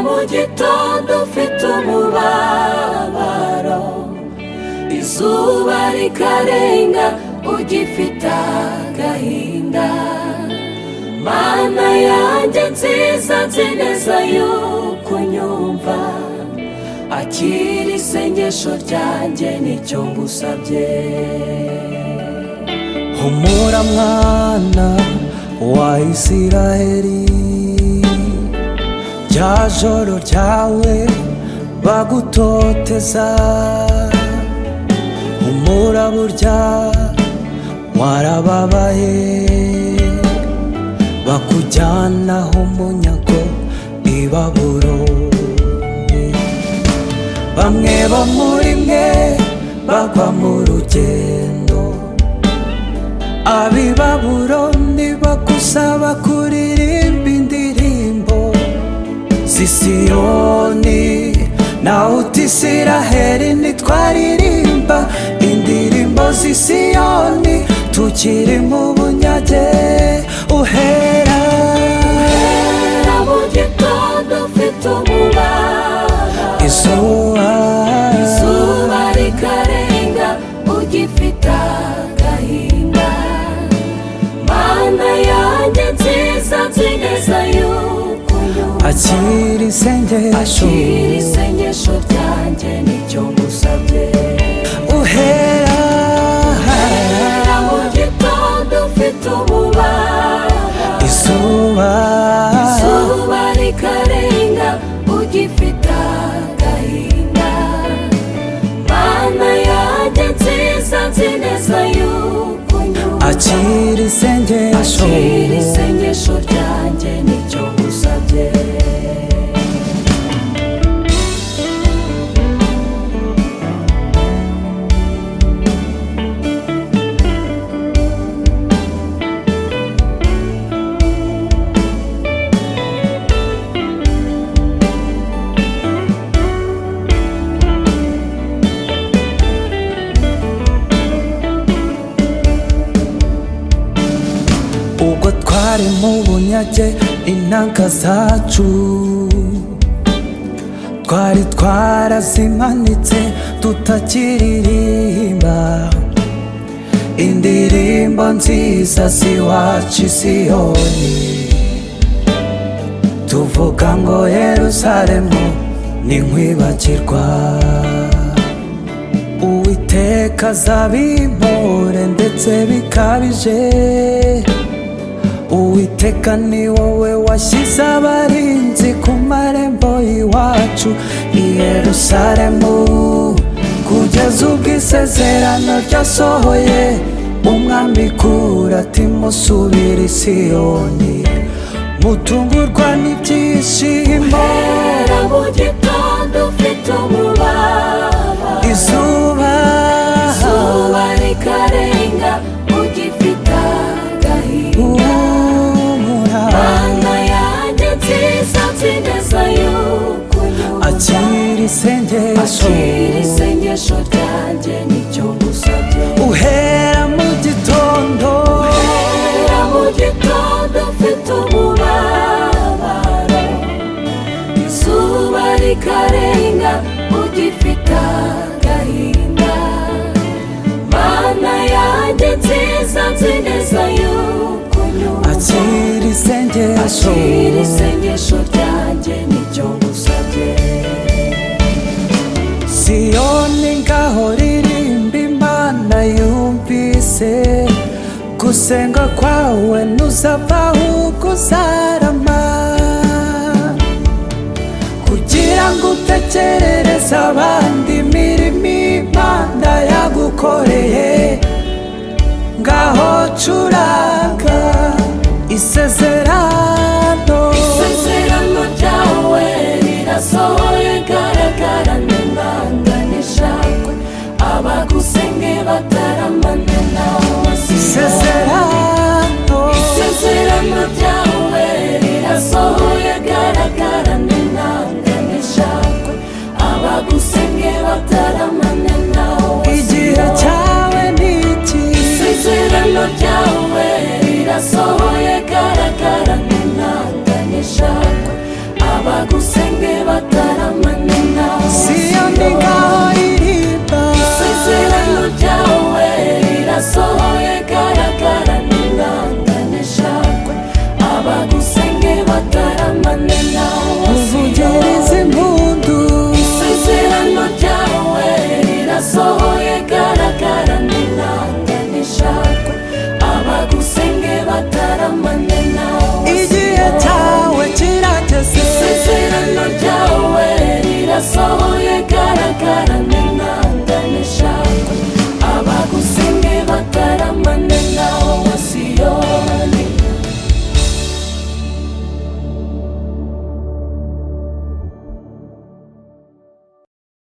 mu gitondo ufite umubabaro, izuba rikarenga ugifite agahinda. Mana yanjye nziza, nzi neza yuko unyumva, akira isengesho ryanjye nicyo ngusabye. Humura mwana wa Isiraheli, rya joro ryawe bagutoteza. Humura burya warababaye, bakujyanaho umunyago i Babuloni. Bamwe bo muri mwe bagwa mu rugendo, ab'i Babuloni bagusaba kuririmba indirimbo z'i Siyoni. Nawe uti Isiraheli ntitwaririmba indirimbo z'i Siyoni, tukiri mu bunyage. Uhera mu gitondo ufite umubabaro, izuba rikarenga ugifite agahinda. Mana yanjye nziza, nzi neza yuko unyumva, akira isengesho ryanjye nicyo ngusabye. Uhera mu gitondo ufite umubabaro, izuba rikarenga ugifite agahinda. Mana yanjye nziza, nzi neza yuko unyumva, akira isengesho ryanjye nicyo ngusabye. ubwo twari mu bunyage, inanga zacu twari twarazimanitse tutakiririmba indirimbo nziza z'iwacu i Siyoni. Tuvuga ngo Yerusalemu ninkwibagirwa, Uwiteka azabimpore ndetse bikabije. Uwiteka ni wowe washyize abarinzi ku marembo y'iwacu i Yerusalemu, kugeza ubwo isezerano ryasohoye. Umwami kura ati musubire i Siyoni, mutungurwa n'ibyishimo. Mu gitondo ufite umubabaro, izuba rikarenga ugifite agahinda. Mana yanjye nziza, nzi neza yuko unyumva, akira isengesho ryanjye nicyo ngusabye. Uhera mu gitondo ufite umubabaro, izuba rikarenga ugifite agahinda. Mana yanjye nziza, nzi neza yuko unyumva, akira isengesho ryanjye nicyo ngusabye. Siyoni ngaho ririmba, Imana yumvise gusenga kwawe, ntuzavaho uzarama. Kugira ngo utekerereze abandi imirimo Imana yagukoreye, ngaho curanga isezerano ryawe rirasohoye, garagara n'imanga n'ishakwe, abagusenge bataramane nawe.